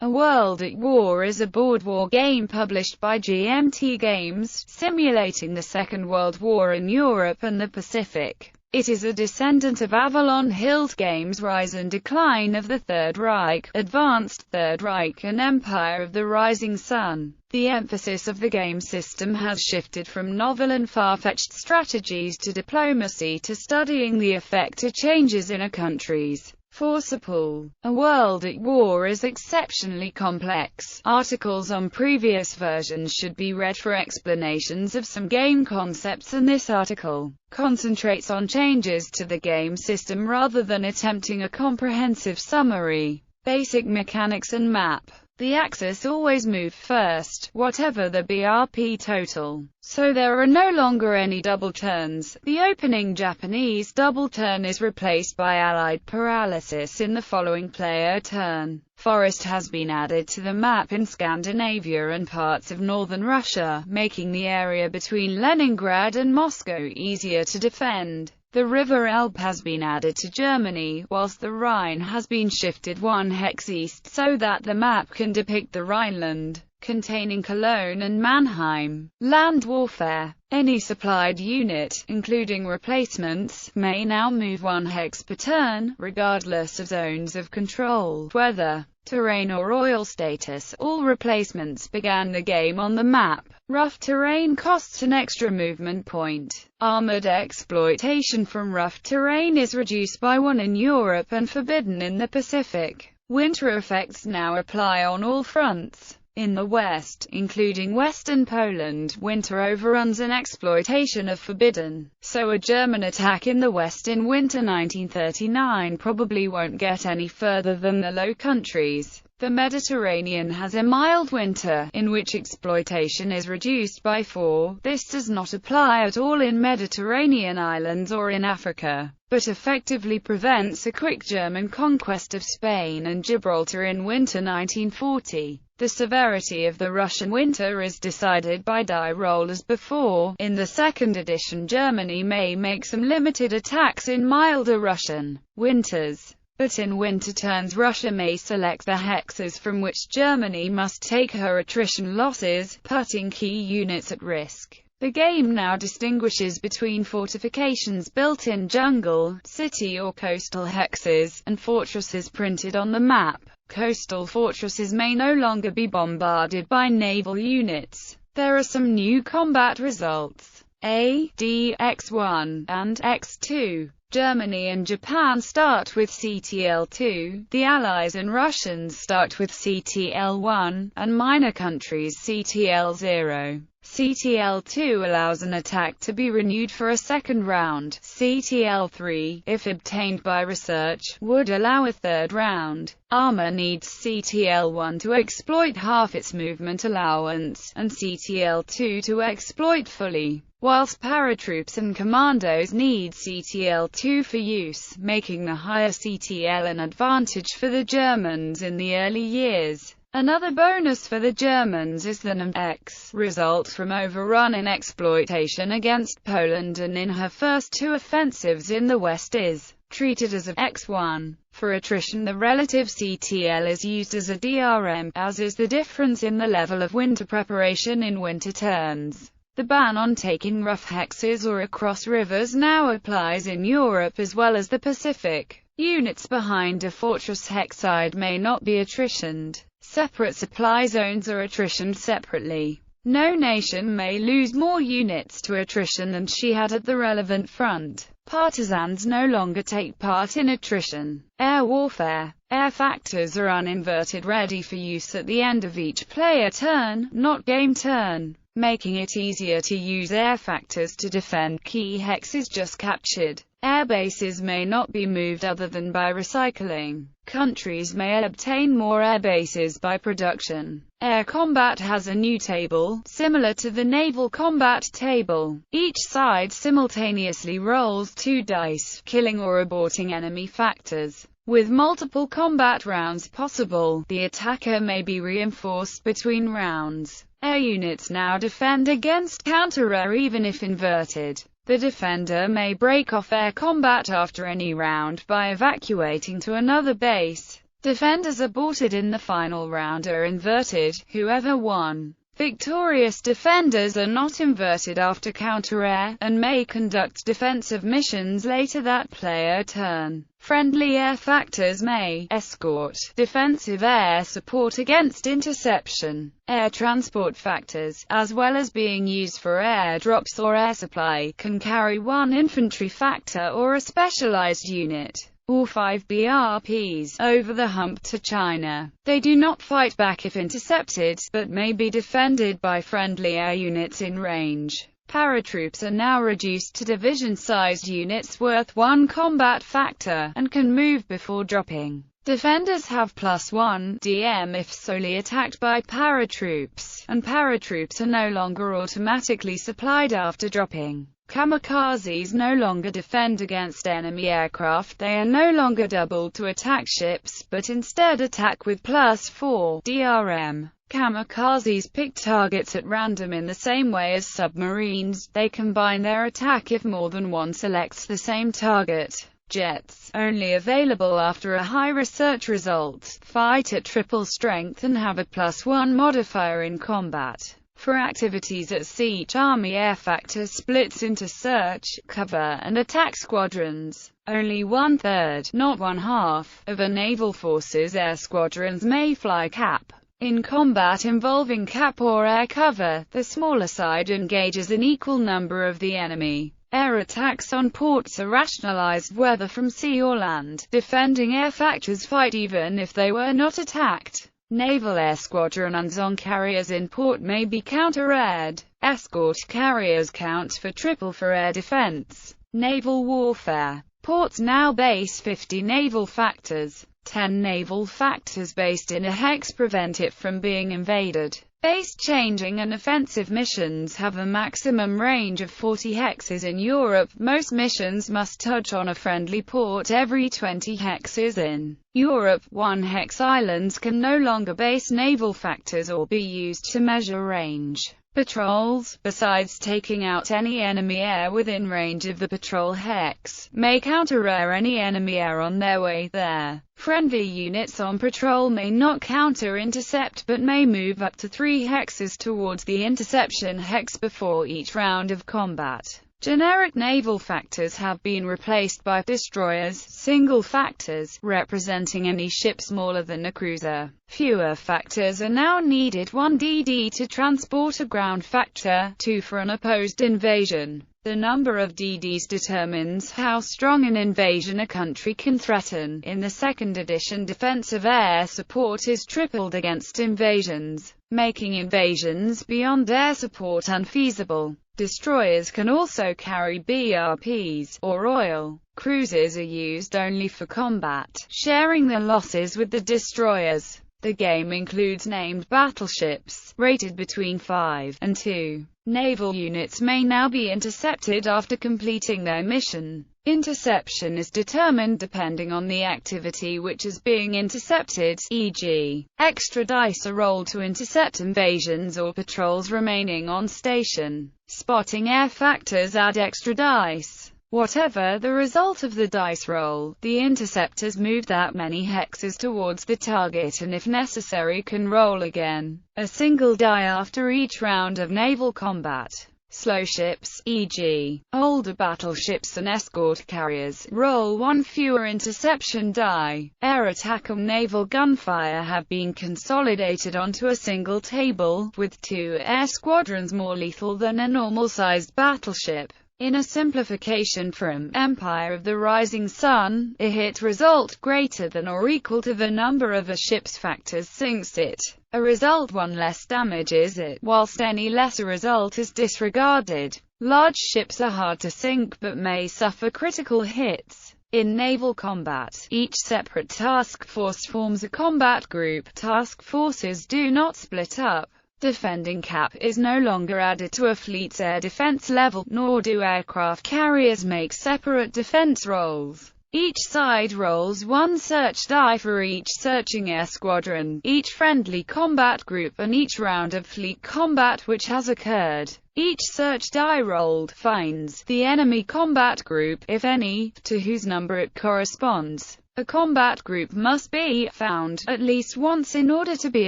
A World at War is a board war game published by GMT Games, simulating the Second World War in Europe and the Pacific. It is a descendant of Avalon Hill's games Rise and Decline of the Third Reich, Advanced Third Reich and Empire of the Rising Sun. The emphasis of the game system has shifted from novel and far-fetched strategies to diplomacy to studying the effect of changes in a country's force pool. A World at War is exceptionally complex. Articles on previous versions should be read for explanations of some game concepts, and this article concentrates on changes to the game system rather than attempting a comprehensive summary. Basic mechanics and map. The axis always moves first, whatever the BRP total. So there are no longer any double turns. The opening Japanese double turn is replaced by Allied paralysis in the following player turn. Forest has been added to the map in Scandinavia and parts of northern Russia, making the area between Leningrad and Moscow easier to defend. The River Elbe has been added to Germany, whilst the Rhine has been shifted one hex east so that the map can depict the Rhineland, containing Cologne and Mannheim. Land warfare. Any supplied unit, including replacements, may now move one hex per turn, regardless of zones of control, weather, terrain or oil status. All replacements began the game on the map. Rough terrain costs an extra movement point. Armored exploitation from rough terrain is reduced by 1 in Europe and forbidden in the Pacific. Winter effects now apply on all fronts. In the West, including Western Poland, winter overruns and exploitation are forbidden. So a German attack in the West in winter 1939 probably won't get any further than the Low Countries. The Mediterranean has a mild winter, in which exploitation is reduced by 4. This does not apply at all in Mediterranean islands or in Africa, but effectively prevents a quick German conquest of Spain and Gibraltar in winter 1940. The severity of the Russian winter is decided by die roll as before. In the second edition, Germany may make some limited attacks in milder Russian winters, but in winter turns Russia may select the hexes from which Germany must take her attrition losses, putting key units at risk. The game now distinguishes between fortifications built in jungle, city or coastal hexes, and fortresses printed on the map. Coastal fortresses may no longer be bombarded by naval units. There are some new combat results. A, D, X1, and X2. Germany and Japan start with CTL2, the Allies and Russians start with CTL1, and minor countries CTL0. CTL2 allows an attack to be renewed for a second round. CTL3, if obtained by research, would allow a third round. Armor needs CTL1 to exploit half its movement allowance, and CTL2 to exploit fully, whilst paratroops and commandos need CTL2 for use, making the higher CTL an advantage for the Germans in the early years. Another bonus for the Germans is the NM-X result from overrun in exploitation against Poland, and in her first 2 offensives in the West is treated as a X1. For attrition, the relative CTL is used as a DRM, as is the difference in the level of winter preparation in winter turns. The ban on taking rough hexes or across rivers now applies in Europe as well as the Pacific. Units behind a fortress hex side may not be attritioned. Separate supply zones are attritioned separately. No nation may lose more units to attrition than she had at the relevant front. Partisans no longer take part in attrition. Air warfare. Air factors are uninverted, ready for use at the end of each player turn, not game turn, making it easier to use air factors to defend key hexes just captured. Air bases may not be moved other than by recycling. Countries may obtain more air bases by production. Air combat has a new table, similar to the naval combat table. Each side simultaneously rolls 2 dice, killing or aborting enemy factors. With multiple combat rounds possible, the attacker may be reinforced between rounds. Air units now defend against counter-air even if inverted. The defender may break off air combat after any round by evacuating to another base. Defenders aborted in the final round are inverted, whoever won. Victorious defenders are not inverted after counter-air, and may conduct defensive missions later that player turn. Friendly air factors may escort defensive air support against interception. Air transport factors, as well as being used for airdrops or air supply, can carry one infantry factor or a specialized unit, or 5 BRPs, over the hump to China. They do not fight back if intercepted, but may be defended by friendly air units in range. Paratroops are now reduced to division-sized units worth 1 combat factor, and can move before dropping. Defenders have +1 DM if solely attacked by paratroops, and paratroops are no longer automatically supplied after dropping. Kamikazes no longer defend against enemy aircraft. They are no longer doubled to attack ships, but instead attack with +4 DRM. Kamikazes pick targets at random in the same way as submarines. They combine their attack if more than one selects the same target. Jets, only available after a high research result, fight at triple strength and have a +1 modifier in combat. For activities at sea, each Army air factor splits into search, cover, and attack squadrons. Only 1/3, not 1/2, of a naval force's air squadrons may fly cap. In combat involving cap or air cover, the smaller side engages an equal number of the enemy. Air attacks on ports are rationalized whether from sea or land. Defending air factors fight even if they were not attacked. Naval air squadrons on carriers in port may be counter-aired. Escort carriers count for triple for air defense. Naval warfare. Ports now base 50 naval factors. 10 naval factors based in a hex prevent it from being invaded. Base changing and offensive missions have a maximum range of 40 hexes in Europe. Most missions must touch on a friendly port every 20 hexes in Europe. 1 hex islands can no longer base naval factors or be used to measure range. Patrols, besides taking out any enemy air within range of the patrol hex, may counter-air any enemy air on their way there. Friendly units on patrol may not counter-intercept but may move up to 3 hexes towards the interception hex before each round of combat. Generic naval factors have been replaced by destroyers, single factors, representing any ship smaller than a cruiser. Fewer factors are now needed: 1 DD to transport a ground factor, 2 for an opposed invasion. The number of DDs determines how strong an invasion a country can threaten. In the second edition, defensive air support is tripled against invasions, making invasions beyond air support unfeasible. Destroyers can also carry BRPs, or oil. Cruisers are used only for combat, sharing the losses with the destroyers. The game includes named battleships, rated between 5 and 2. Naval units may now be intercepted after completing their mission. Interception is determined depending on the activity which is being intercepted, e.g., extra dice are rolled to intercept invasions or patrols remaining on station. Spotting air factors add extra dice. Whatever the result of the dice roll, the interceptors move that many hexes towards the target and if necessary can roll again. A single die after each round of naval combat. Slow ships, e.g., older battleships and escort carriers, roll 1 fewer interception die. Air attack and naval gunfire have been consolidated onto a single table, with 2 air squadrons more lethal than a normal-sized battleship. In a simplification from Empire of the Rising Sun, a hit result greater than or equal to the number of a ship's factors sinks it. A result 1 less damages it, whilst any lesser result is disregarded. Large ships are hard to sink but may suffer critical hits. In naval combat, each separate task force forms a combat group. Task forces do not split up. Defending cap is no longer added to a fleet's air defense level, nor do aircraft carriers make separate defense rolls. Each side rolls 1 search die for each searching air squadron, each friendly combat group and each round of fleet combat which has occurred. Each search die rolled finds the enemy combat group, if any, to whose number it corresponds. A combat group must be found at least once in order to be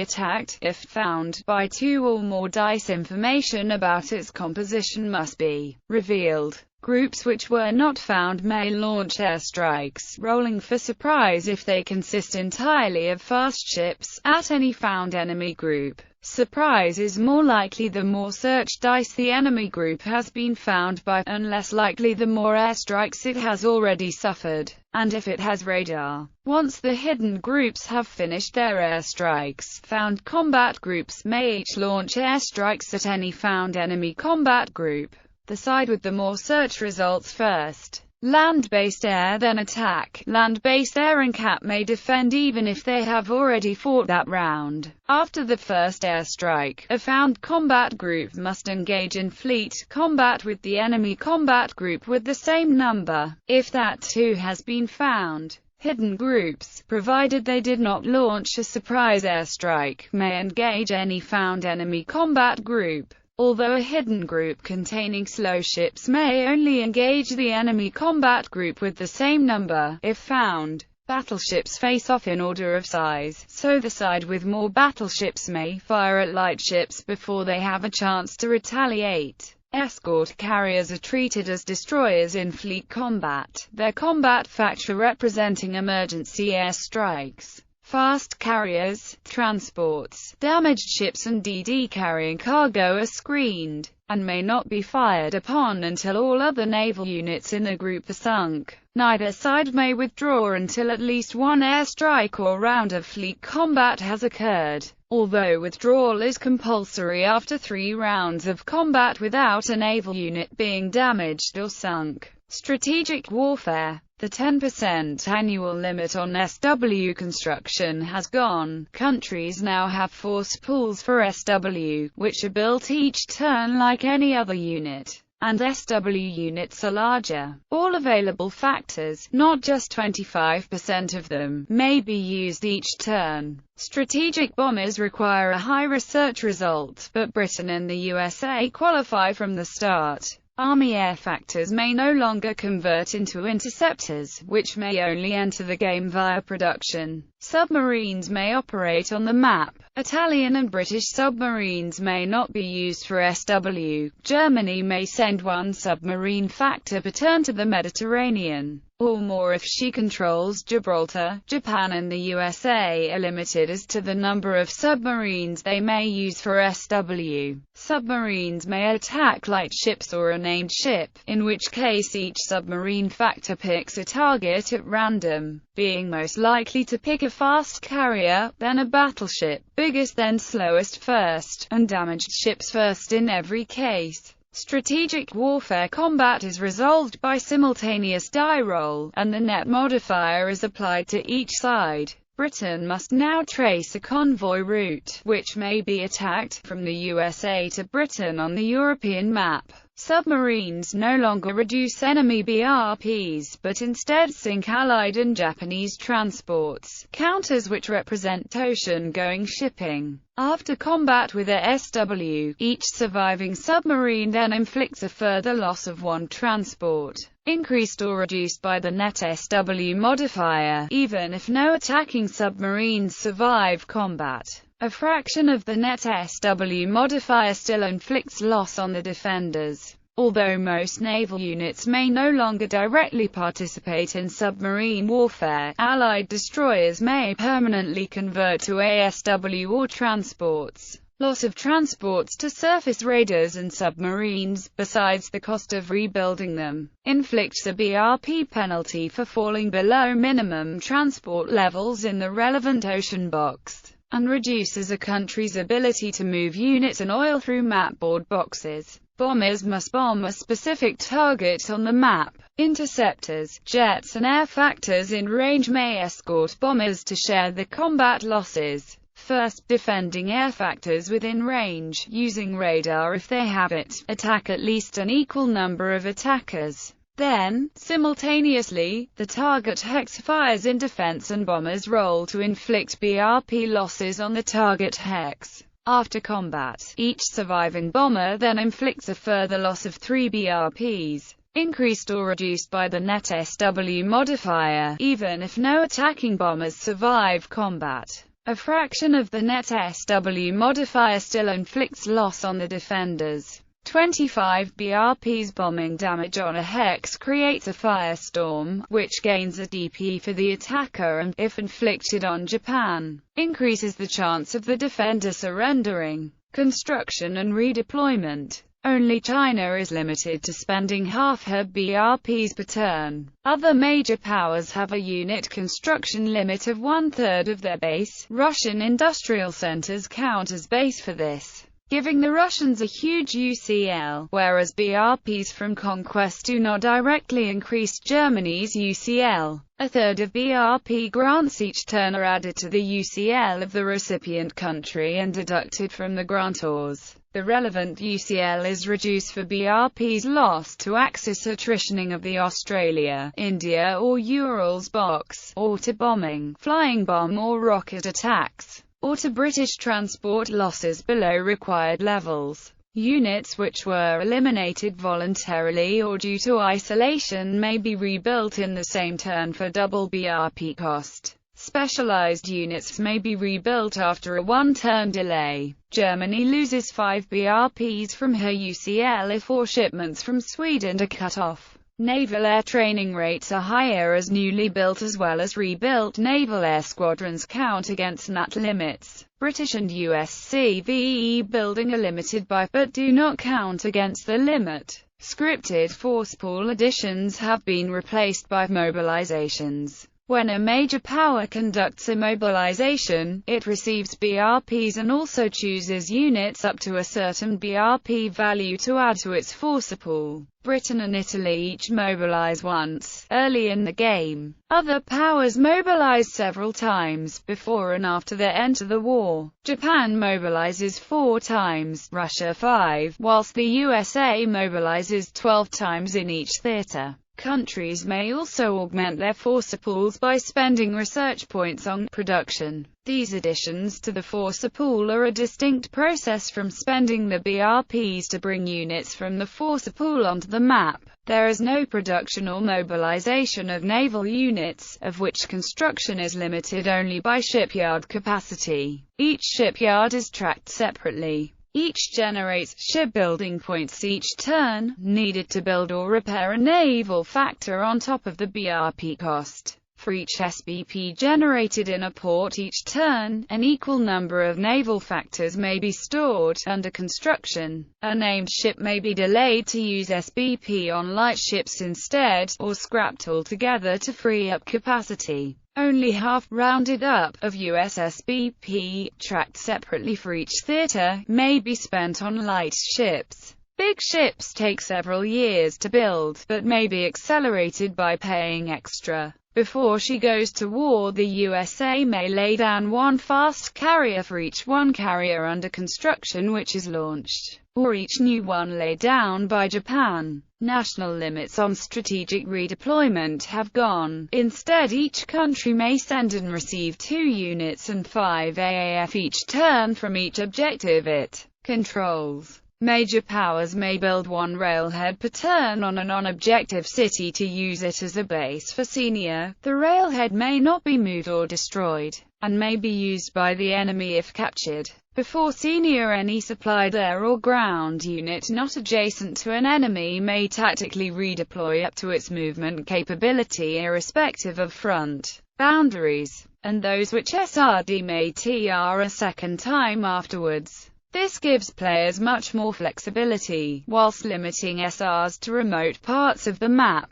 attacked. If found by 2 or more dice, information about its composition must be revealed. Groups which were not found may launch airstrikes, rolling for surprise if they consist entirely of fast ships, at any found enemy group. Surprise is more likely the more search dice the enemy group has been found by, and less likely the more airstrikes it has already suffered, and if it has radar. Once the hidden groups have finished their airstrikes, found combat groups may each launch airstrikes at any found enemy combat group. The side with the more search results first. Land-based air then attack. Land-based air and cap may defend even if they have already fought that round. After the first airstrike, a found combat group must engage in fleet combat with the enemy combat group with the same number, if that too has been found. Hidden groups, provided they did not launch a surprise airstrike, may engage any found enemy combat group. Although a hidden group containing slow ships may only engage the enemy combat group with the same number, if found. Battleships face off in order of size, so the side with more battleships may fire at light ships before they have a chance to retaliate. Escort carriers are treated as destroyers in fleet combat, their combat factor representing emergency airstrikes. Fast carriers, transports, damaged ships and DD carrying cargo are screened, and may not be fired upon until all other naval units in the group are sunk. Neither side may withdraw until at least one airstrike or round of fleet combat has occurred, although withdrawal is compulsory after 3 rounds of combat without a naval unit being damaged or sunk. Strategic warfare. The 10% annual limit on SW construction has gone. Countries now have force pools for SW, which are built each turn like any other unit, and SW units are larger. All available factors, not just 25% of them, may be used each turn. Strategic bombers require a high research result, but Britain and the USA qualify from the start. Army air factors may no longer convert into interceptors, which may only enter the game via production. Submarines may operate on the map. Italian and British submarines may not be used for SW. Germany may send 1 submarine factor per turn to the Mediterranean, or more if she controls Gibraltar. Japan and the USA are limited as to the number of submarines they may use for SW. Submarines may attack light ships or a named ship, in which case each submarine factor picks a target at random, being most likely to pick a fast carrier, then a battleship, biggest then slowest first, and damaged ships first in every case. Strategic warfare combat is resolved by simultaneous die roll, and the net modifier is applied to each side. Britain must now trace a convoy route, which may be attacked from the USA to Britain on the European map. Submarines no longer reduce enemy BRPs, but instead sink Allied and Japanese transports, counters which represent ocean-going shipping. After combat with a SW, each surviving submarine then inflicts a further loss of 1 transport, increased or reduced by the net SW modifier, even if no attacking submarines survive combat. A fraction of the net SW modifier still inflicts loss on the defenders. Although most naval units may no longer directly participate in submarine warfare, Allied destroyers may permanently convert to ASW or transports. Loss of transports to surface raiders and submarines, besides the cost of rebuilding them, inflicts a BRP penalty for falling below minimum transport levels in the relevant ocean box, and reduces a country's ability to move units and oil through mapboard boxes. Bombers must bomb a specific target on the map. Interceptors, jets and air factors in range may escort bombers to share the combat losses. First, defending air factors within range, using radar if they have it, attack at least an equal number of attackers. Then, simultaneously, the target hex fires in defense and bombers roll to inflict BRP losses on the target hex. After combat, each surviving bomber then inflicts a further loss of 3 BRPs. increased or reduced by the net SW modifier, even if no attacking bombers survive combat. A fraction of the net SW modifier still inflicts loss on the defenders. 25 BRP's bombing damage on a hex creates a firestorm, which gains a DP for the attacker and, if inflicted on Japan, increases the chance of the defender surrendering. Construction and redeployment. Only China is limited to spending half her BRPs per turn. Other major powers have a unit construction limit of 1/3 of their base. Russian industrial centers count as base for this, giving the Russians a huge UCL, whereas BRPs from conquest do not directly increase Germany's UCL. 1/3 of BRP grants each turn are added to the UCL of the recipient country and deducted from the grantors. The relevant UCL is reduced for BRPs lost to Axis attritioning of the Australia, India or Urals box, or to bombing, flying bomb or rocket attacks, or to British transport losses below required levels. Units which were eliminated voluntarily or due to isolation may be rebuilt in the same turn for double BRP cost. Specialized units may be rebuilt after a one-turn delay. Germany loses 5 BRPs from her UCL if all shipments from Sweden are cut off. Naval air training rates are higher as newly built as well as rebuilt naval air squadrons count against NAT limits. British and US CVE building are limited by, but do not count against the limit. Scripted force pool additions have been replaced by mobilizations. When a major power conducts a mobilization, it receives BRPs and also chooses units up to a certain BRP value to add to its force pool. Britain and Italy each mobilize once, early in the game. Other powers mobilize several times, before and after they enter the war. Japan mobilizes 4 times, Russia 5, whilst the USA mobilizes 12 times in each theater. Countries may also augment their force pools by spending research points on production. These additions to the force pool are a distinct process from spending the BRPs to bring units from the force pool onto the map. There is no production or mobilization of naval units, of which construction is limited only by shipyard capacity. Each shipyard is tracked separately. Each generates shipbuilding points each turn, needed to build or repair a naval factor on top of the BRP cost. For each SBP generated in a port each turn, an equal number of naval factors may be stored. Under construction, a named ship may be delayed to use SBP on light ships instead, or scrapped altogether to free up capacity. Only half, rounded up, of US SBP, tracked separately for each theater, may be spent on light ships. Big ships take several years to build, but may be accelerated by paying extra. Before she goes to war, the USA may lay down 1 fast carrier for each 1 carrier under construction which is launched, or each new one laid down by Japan. National limits on strategic redeployment have gone. Instead, each country may send and receive 2 units and 5 AAF each turn from each objective it controls. Major powers may build 1 railhead per turn on a non-objective city to use it as a base for senior. The railhead may not be moved or destroyed, and may be used by the enemy if captured. Before senior, any supplied air or ground unit not adjacent to an enemy may tactically redeploy up to its movement capability irrespective of front boundaries, and those which SRD may TR a second time afterwards. This gives players much more flexibility, whilst limiting SRs to remote parts of the map.